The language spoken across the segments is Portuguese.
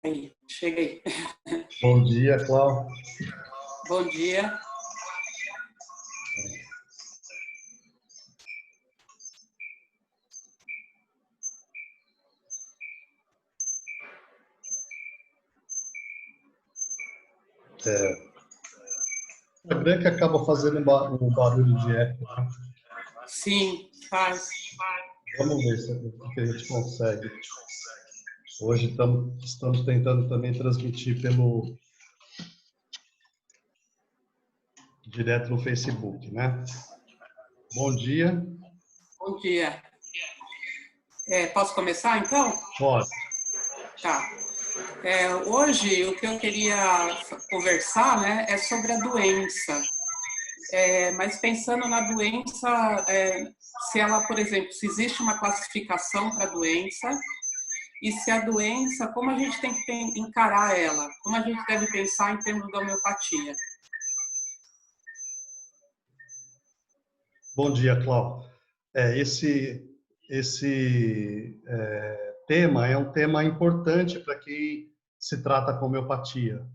Aí, cheguei. Bom dia, Cláudio. Bom dia. A Gran que acaba fazendo um barulho de eco, né? Sim, faz. Vamos ver o que a gente consegue. Hoje estamos tentando também transmitir direto no Facebook, né? Bom dia. Bom dia. Posso começar, então? Pode. Tá. Hoje, o que eu queria conversar, né, é sobre a doença. Mas pensando na doença, se ela, por exemplo, se existe uma classificação para a doença, e se a doença, como a gente tem que encarar ela? Como a gente deve pensar em termos da homeopatia? Bom dia, Cláudio. Esse tema é um tema importante para quem se trata com homeopatia,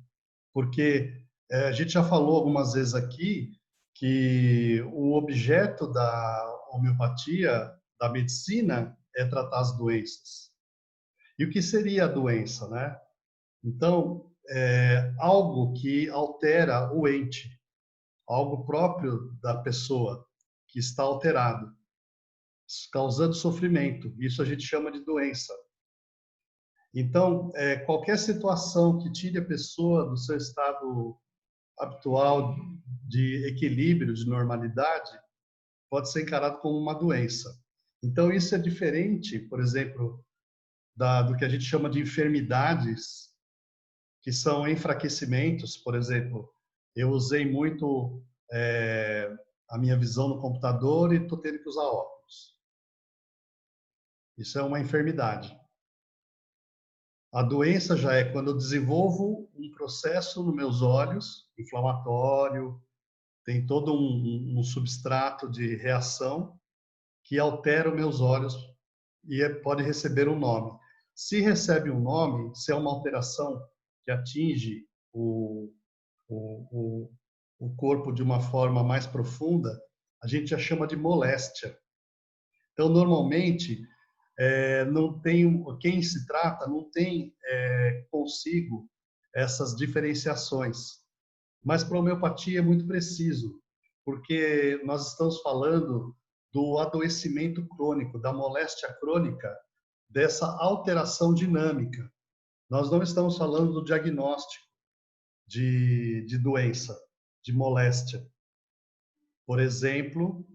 porque a gente já falou algumas vezes aqui que o objeto da homeopatia, da medicina, é tratar as doenças. E o que seria a doença, né? Então, é algo que altera o ente, algo próprio da pessoa que está alterado, causando sofrimento. Isso a gente chama de doença. Então, qualquer situação que tire a pessoa do seu estado habitual de equilíbrio, de normalidade, pode ser encarado como uma doença. Então, isso é diferente, por exemplo, do que a gente chama de enfermidades, que são enfraquecimentos. Por exemplo, eu usei muito a minha visão no computador e estou tendo que usar óculos. Isso é uma enfermidade. A doença já é quando eu desenvolvo um processo nos meus olhos, inflamatório, tem todo um substrato de reação que altera os meus olhos e pode receber um nome. Se recebe um nome, se é uma alteração que atinge o, o corpo de uma forma mais profunda, a gente já chama de moléstia. Então, normalmente, não tem, quem se trata não tem consigo essas diferenciações. Mas para a homeopatia é muito preciso, porque nós estamos falando do adoecimento crônico, da moléstia crônica, dessa alteração dinâmica. Nós não estamos falando do diagnóstico de doença, de moléstia. Por exemplo,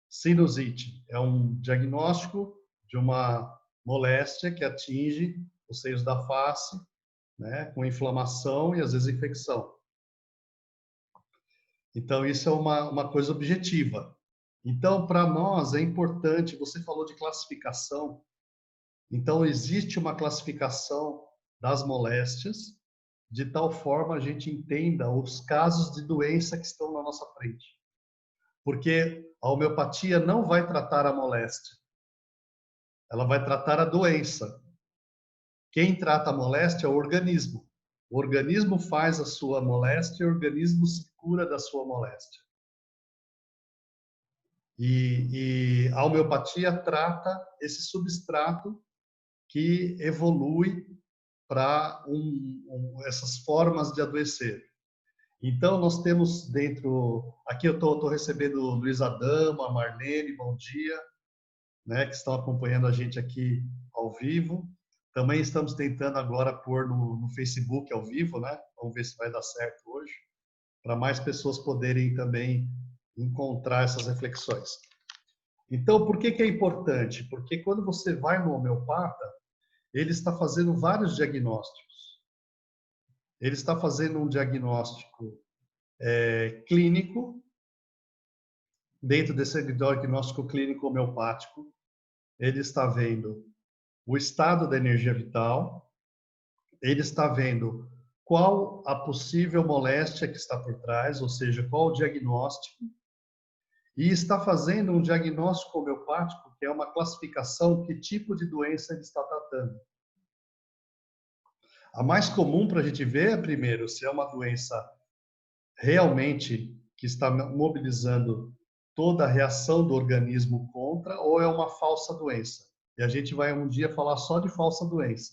sinusite é um diagnóstico de uma moléstia que atinge os seios da face, né, com inflamação e às vezes infecção. Então, isso é uma coisa objetiva. Então, para nós é importante, você falou de classificação, então existe uma classificação das moléstias, de tal forma a gente entenda os casos de doença que estão na nossa frente. Porque a homeopatia não vai tratar a moléstia, ela vai tratar a doença. Quem trata a moléstia é o organismo. O organismo faz a sua moléstia e o organismo se cura da sua moléstia. E a homeopatia trata esse substrato que evolui para essas formas de adoecer. Então, nós temos dentro... Aqui eu estou recebendo o Luiz Adamo, a Marlene, bom dia, né, que estão acompanhando a gente aqui ao vivo. Também estamos tentando agora pôr no Facebook ao vivo, né? Vamos ver se vai dar certo hoje, para mais pessoas poderem também encontrar essas reflexões. Então, por que é importante? Porque quando você vai no homeopata, ele está fazendo vários diagnósticos. Ele está fazendo um diagnóstico clínico, dentro desse diagnóstico clínico homeopático, ele está vendo o estado da energia vital, ele está vendo qual a possível moléstia que está por trás, ou seja, qual o diagnóstico, e está fazendo um diagnóstico homeopático, que é uma classificação que tipo de doença ele está tratando. A mais comum para a gente ver é, primeiro, se é uma doença realmente que está mobilizando toda a reação do organismo contra, ou é uma falsa doença. E a gente vai um dia falar só de falsa doença.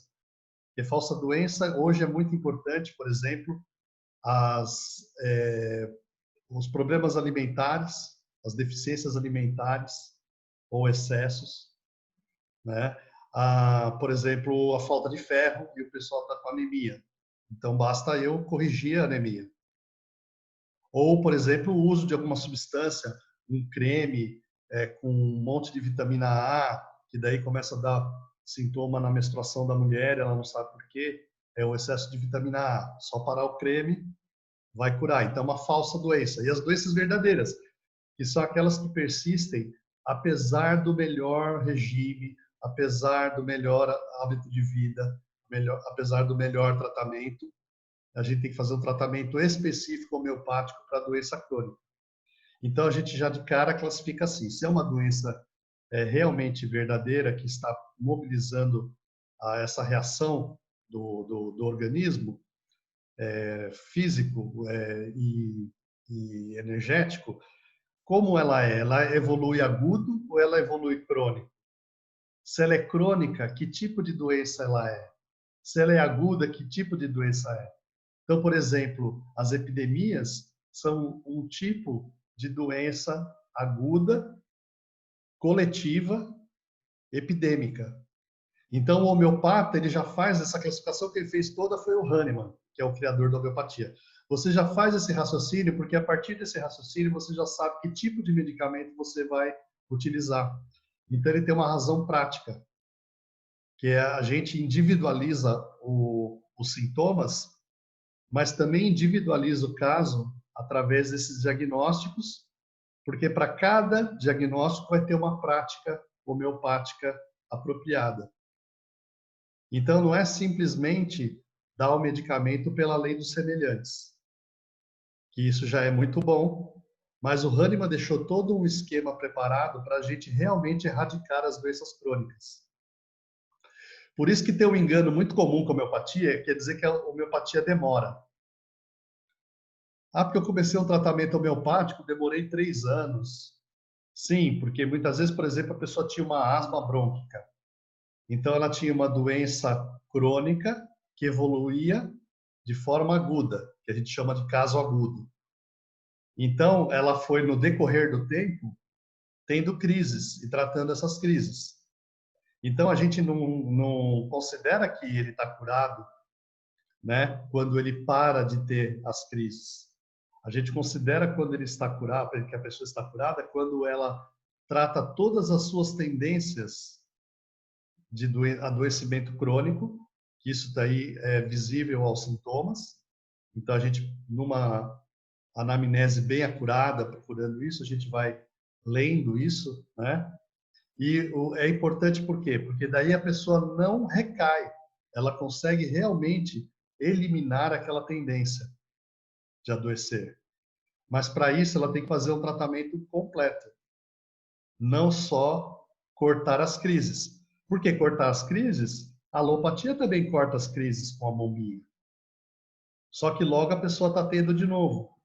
Porque falsa doença hoje é muito importante, por exemplo, os problemas alimentares, as deficiências alimentares ou excessos, né? Por exemplo, a falta de ferro e o pessoal está com anemia. Então, basta eu corrigir a anemia. Ou, por exemplo, o uso de alguma substância, um creme com um monte de vitamina A, que daí começa a dar sintoma na menstruação da mulher, ela não sabe por quê, é o excesso de vitamina A. Só parar o creme vai curar. Então, é uma falsa doença. E as doenças verdadeiras, que são aquelas que persistem apesar do melhor regime, apesar do melhor hábito de vida, apesar do melhor tratamento. A gente tem que fazer um tratamento específico homeopático para a doença crônica. Então, a gente já de cara classifica assim: se é uma doença realmente verdadeira, que está mobilizando essa reação do organismo físico e energético, como ela é? Ela evolui agudo ou ela evolui crônico? Se ela é crônica, que tipo de doença ela é? Se ela é aguda, que tipo de doença é? Então, por exemplo, as epidemias são um tipo de doença aguda, coletiva, epidêmica. Então, o homeopata, ele já faz essa classificação, que ele fez toda foi o Hahnemann, que é o criador da homeopatia. Você já faz esse raciocínio, porque a partir desse raciocínio você já sabe que tipo de medicamento você vai utilizar. Então, ele tem uma razão prática, que é a gente individualiza os sintomas, mas também individualiza o caso através desses diagnósticos, porque para cada diagnóstico vai ter uma prática homeopática apropriada. Então, não é simplesmente dar o medicamento pela lei dos semelhantes, que isso já é muito bom, mas o Hahnemann deixou todo um esquema preparado para a gente realmente erradicar as doenças crônicas. Por isso que tem um engano muito comum com a homeopatia, quer dizer que a homeopatia demora. Porque eu comecei um tratamento homeopático, demorei 3 anos. Sim, porque muitas vezes, por exemplo, a pessoa tinha uma asma brônquica. Então, ela tinha uma doença crônica que evoluía de forma aguda, que a gente chama de caso agudo. Então, ela foi, no decorrer do tempo, tendo crises e tratando essas crises. Então, a gente não considera que ele está curado, né, quando ele para de ter as crises. A gente considera quando ele está curado, que a pessoa está curada, quando ela trata todas as suas tendências de adoecimento crônico, que isso daí é visível aos sintomas. Então, a gente, numa anamnese bem acurada, procurando isso, a gente vai lendo isso, né? E é importante por quê? Porque daí a pessoa não recai, ela consegue realmente eliminar aquela tendência de adoecer. Mas para isso ela tem que fazer um tratamento completo, não só cortar as crises. Por que cortar as crises? A alopatia também corta as crises com a bombinha. Só que logo a pessoa está tendo de novo.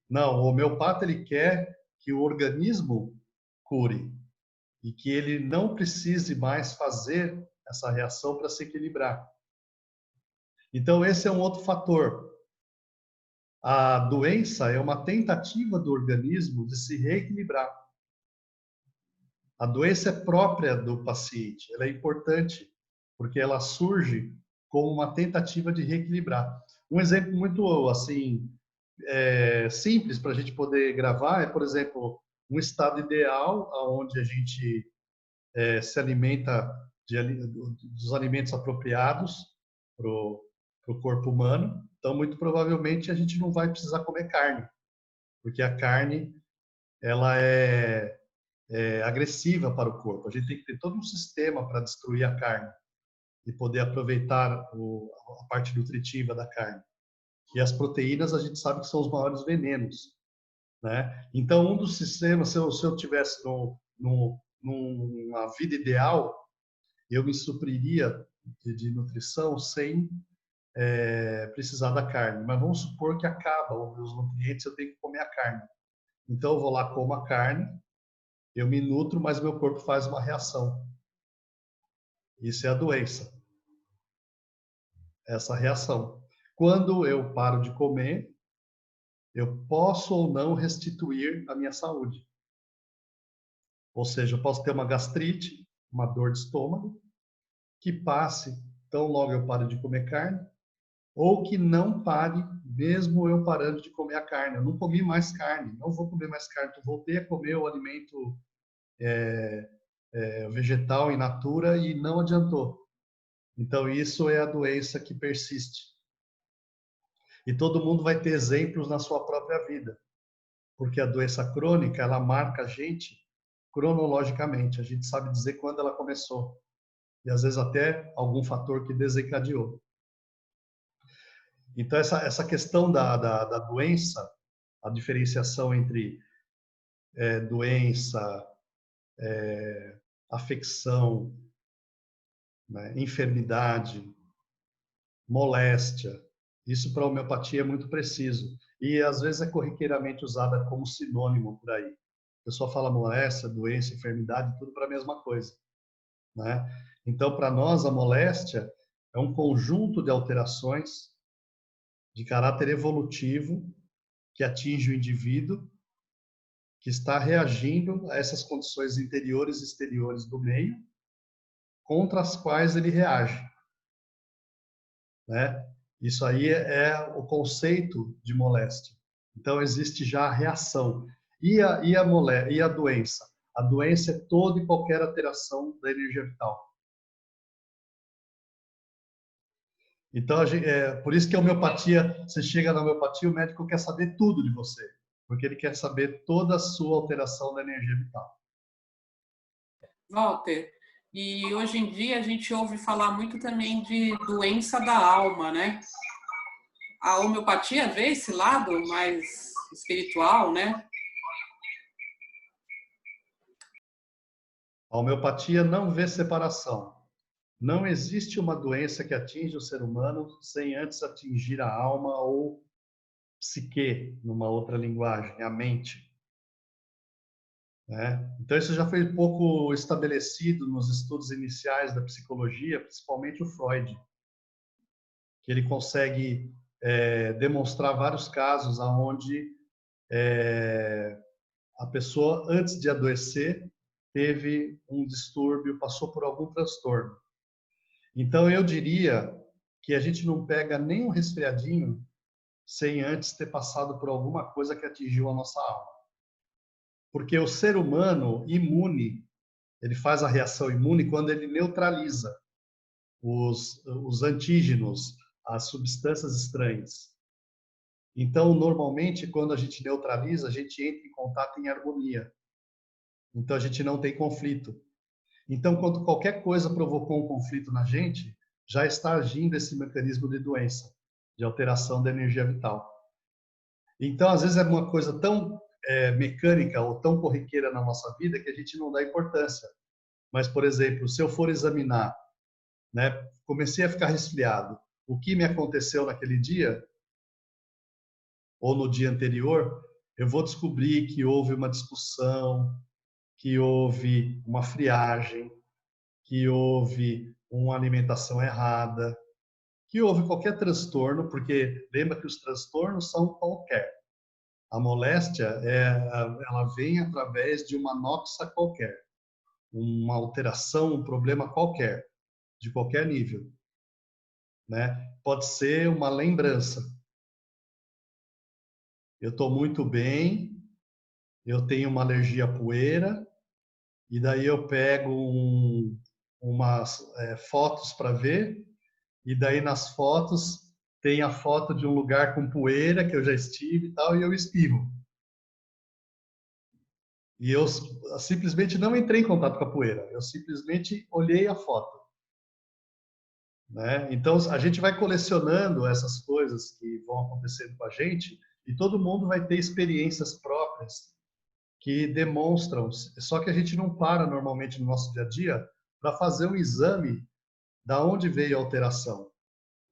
Não, o homeopata ele quer que o organismo cure e que ele não precise mais fazer essa reação para se equilibrar. Então esse é um outro fator. A doença é uma tentativa do organismo de se reequilibrar. A doença é própria do paciente, ela é importante porque ela surge como uma tentativa de reequilibrar. Um exemplo muito assim simples para a gente poder gravar é, por exemplo, um estado ideal onde a gente se alimenta dos alimentos apropriados para o corpo humano. Então, muito provavelmente a gente não vai precisar comer carne, porque a carne ela é agressiva para o corpo. A gente tem que ter todo um sistema para destruir a carne e poder aproveitar a parte nutritiva da carne. E as proteínas a gente sabe que são os maiores venenos, né? Então, um dos sistemas, se eu tivesse numa vida ideal, eu me supriria de nutrição sem precisar da carne. Mas vamos supor que acaba os nutrientes, eu tenho que comer a carne. Então eu vou lá, como a carne, eu me nutro, mas meu corpo faz uma reação. Isso é a doença. Essa reação. Quando eu paro de comer, eu posso ou não restituir a minha saúde. Ou seja, eu posso ter uma gastrite, uma dor de estômago, que passe tão logo eu paro de comer carne, ou que não pare mesmo eu parando de comer a carne. Eu não comi mais carne, não vou comer mais carne. Eu voltei a comer o alimento vegetal in natura e não adiantou. Então, isso é a doença que persiste. E todo mundo vai ter exemplos na sua própria vida, porque a doença crônica, ela marca a gente cronologicamente. A gente sabe dizer quando ela começou. E, às vezes, até algum fator que desencadeou. Então, essa questão da doença, a diferenciação entre doença, afecção, né, enfermidade, moléstia, isso para a homeopatia é muito preciso. E às vezes é corriqueiramente usada como sinônimo por aí. O pessoal fala moléstia, doença, enfermidade, tudo para a mesma coisa, né? Então, para nós, a moléstia é um conjunto de alterações de caráter evolutivo que atinge o indivíduo que está reagindo a essas condições interiores e exteriores do meio contra as quais ele reage, né? Isso aí é o conceito de moléstia. Então, existe já a reação. E a doença? A doença é toda e qualquer alteração da energia vital. Então, por isso que a homeopatia, você chega na homeopatia, o médico quer saber tudo de você, porque ele quer saber toda a sua alteração da energia vital. Walter, e hoje em dia a gente ouve falar muito também de doença da alma, né? A homeopatia vê esse lado mais espiritual, né? A homeopatia não vê separação. Não existe uma doença que atinge o ser humano sem antes atingir a alma ou psique, numa outra linguagem, a mente, né? Então, isso já foi pouco estabelecido nos estudos iniciais da psicologia, principalmente o Freud, que ele consegue demonstrar vários casos onde a pessoa, antes de adoecer, teve um distúrbio, passou por algum transtorno. Então, eu diria que a gente não pega nem um resfriadinho sem antes ter passado por alguma coisa que atingiu a nossa alma. Porque o ser humano imune, ele faz a reação imune quando ele neutraliza os antígenos, as substâncias estranhas. Então, normalmente, quando a gente neutraliza, a gente entra em contato em harmonia. Então, a gente não tem conflito. Então, quando qualquer coisa provocou um conflito na gente, já está agindo esse mecanismo de doença, de alteração da energia vital. Então, às vezes é uma coisa tão mecânica ou tão corriqueira na nossa vida que a gente não dá importância. Mas, por exemplo, se eu for examinar, né, comecei a ficar resfriado, o que me aconteceu naquele dia ou no dia anterior, eu vou descobrir que houve uma discussão, que houve uma friagem, que houve uma alimentação errada, que houve qualquer transtorno, porque lembra que os transtornos são qualquer. A moléstia, ela vem através de uma noxa qualquer, uma alteração, um problema qualquer, de qualquer nível, né? Pode ser uma lembrança. Eu estou muito bem, eu tenho uma alergia à poeira, e daí eu pego umas fotos para ver, e daí nas fotos tem a foto de um lugar com poeira que eu já estive e tal, e eu espirro. E eu simplesmente não entrei em contato com a poeira, eu simplesmente olhei a foto, né? Então a gente vai colecionando essas coisas que vão acontecendo com a gente e todo mundo vai ter experiências próprias que demonstram, só que a gente não para normalmente no nosso dia a dia para fazer um exame Da onde veio a alteração?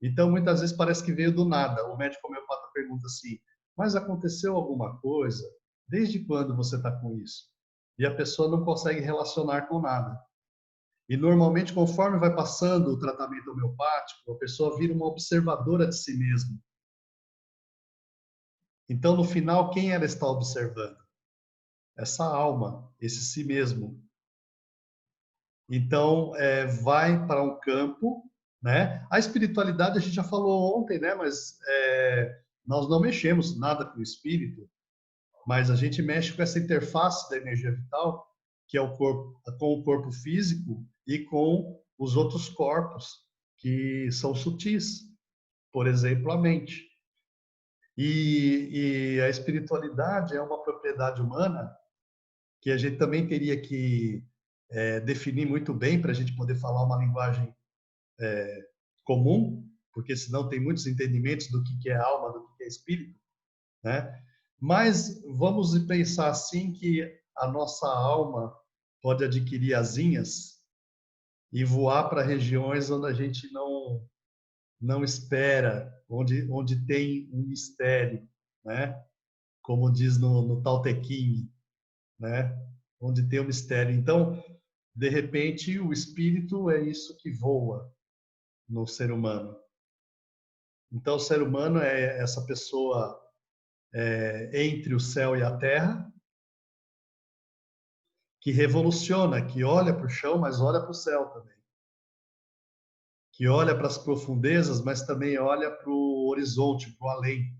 Então, muitas vezes parece que veio do nada. O médico homeopata pergunta assim, mas aconteceu alguma coisa? Desde quando você está com isso? E a pessoa não consegue relacionar com nada. E normalmente, conforme vai passando o tratamento homeopático, a pessoa vira uma observadora de si mesma. Então, no final, quem ela está observando? Essa alma, esse si mesmo. Então, vai para um campo, né? A espiritualidade a gente já falou ontem, né? Mas nós não mexemos nada com o espírito, mas a gente mexe com essa interface da energia vital, que é o corpo, com o corpo físico e com os outros corpos que são sutis, por exemplo, a mente. E a espiritualidade é uma propriedade humana que a gente também teria que definir muito bem para a gente poder falar uma linguagem comum, porque senão tem muitos entendimentos do que é alma, do que é espírito, né? Mas vamos pensar assim que a nossa alma pode adquirir asinhas e voar para regiões onde a gente não espera, onde tem um mistério, né? Como diz no Tao Te Ching, né? Onde tem um mistério. Então, de repente, o espírito é isso que voa no ser humano. Então, o ser humano é essa pessoa entre o céu e a terra, que revoluciona, que olha para o chão, mas olha para o céu também. Que olha para as profundezas, mas também olha para o horizonte, para o além,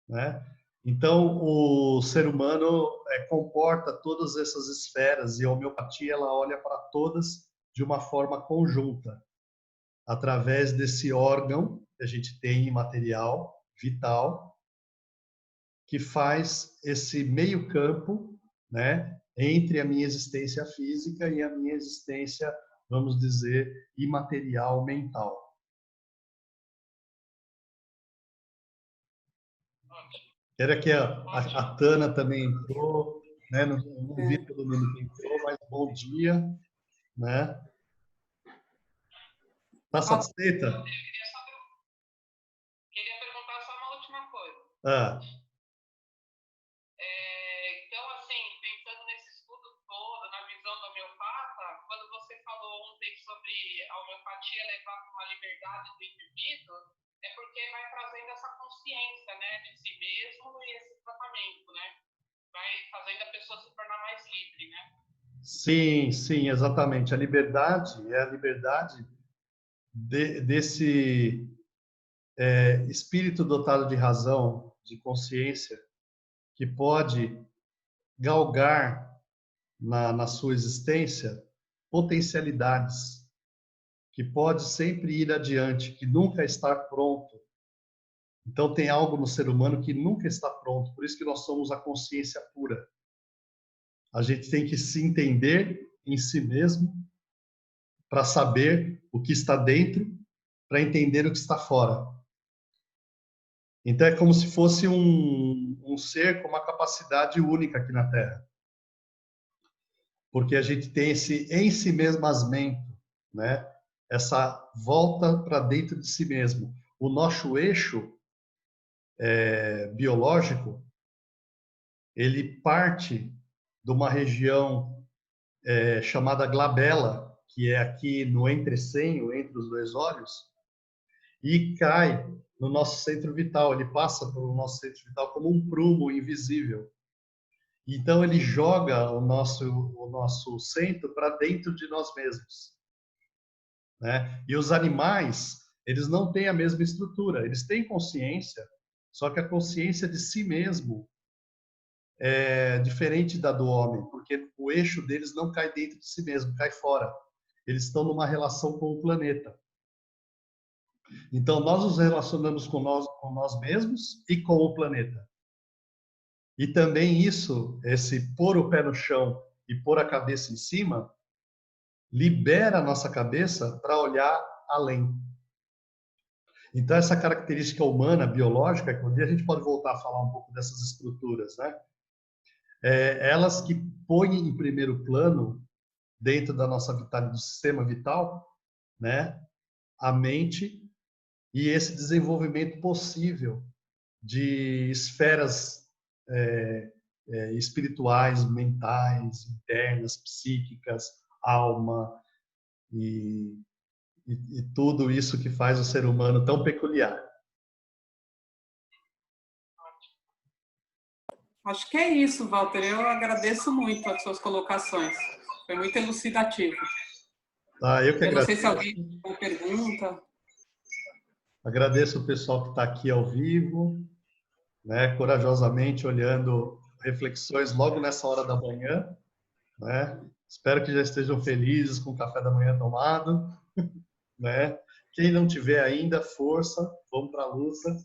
né? Então, o ser humano comporta todas essas esferas e a homeopatia ela olha para todas de uma forma conjunta, através desse órgão que a gente tem imaterial, vital, que faz esse meio campo, né, entre a minha existência física e a minha existência, vamos dizer, imaterial, mental. Era que a Tana também entrou, né? Não vi todo mundo que entrou, mas bom dia, né? Tá satisfeita? Queria perguntar só uma última coisa. Ah, Então, assim, pensando nesse estudo todo, na visão do homeopata, quando você falou ontem sobre a homeopatia levar para uma liberdade do indivíduo, é porque vai trazendo essa consciência, né, de si mesmo e esse tratamento, né? Vai fazendo a pessoa se tornar mais livre, né? sim, sim, exatamente. A liberdade é a liberdade desse espírito dotado de razão, de consciência, que pode galgar na sua existência potencialidades, que pode sempre ir adiante, que nunca está pronto. Então tem algo no ser humano que nunca está pronto, por isso que nós somos a consciência pura. A gente tem que se entender em si mesmo para saber o que está dentro, para entender o que está fora. Então é como se fosse um ser com uma capacidade única aqui na Terra. Porque a gente tem esse ensimesmamento, né? Essa volta para dentro de si mesmo. O nosso eixo biológico, ele parte de uma região chamada glabela, que é aqui no entrecenho, entre os dois olhos, e cai no nosso centro vital. Ele passa pelo nosso centro vital como um prumo invisível. Então ele joga o nosso centro para dentro de nós mesmos, né? E os animais, eles não têm a mesma estrutura. Eles têm consciência, só que a consciência de si mesmo é diferente da do homem, porque o eixo deles não cai dentro de si mesmo, cai fora. Eles estão numa relação com o planeta. Então nós nos relacionamos com nós mesmos e com o planeta. E também isso, esse pôr o pé no chão e pôr a cabeça em cima, libera a nossa cabeça para olhar além. Então, essa característica humana, biológica, que um dia a gente pode voltar a falar um pouco dessas estruturas, né? Elas que põem em primeiro plano, dentro da nossa vitalidade, do sistema vital, né, a mente e esse desenvolvimento possível de esferas espirituais, mentais, internas, psíquicas, alma e tudo isso que faz o ser humano tão peculiar. Acho que é isso, Walter. Eu agradeço muito as suas colocações. Foi muito elucidativo. Tá, eu que Eu não sei agradeço. se alguém tem uma pergunta. Agradeço o pessoal que está aqui ao vivo, né, corajosamente olhando reflexões logo nessa hora da manhã, né? Espero que já estejam felizes com o café da manhã tomado, né? Quem não tiver ainda, força, vamos para a luta,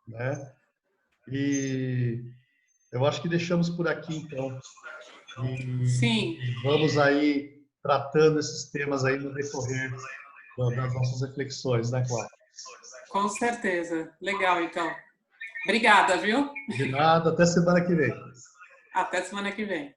né? E eu acho que deixamos por aqui, então. Sim, E vamos aí tratando esses temas aí no decorrer das nossas reflexões, né, Cláudio? com certeza. Legal, então. Obrigada, viu? De nada, até semana que vem. Até semana que vem.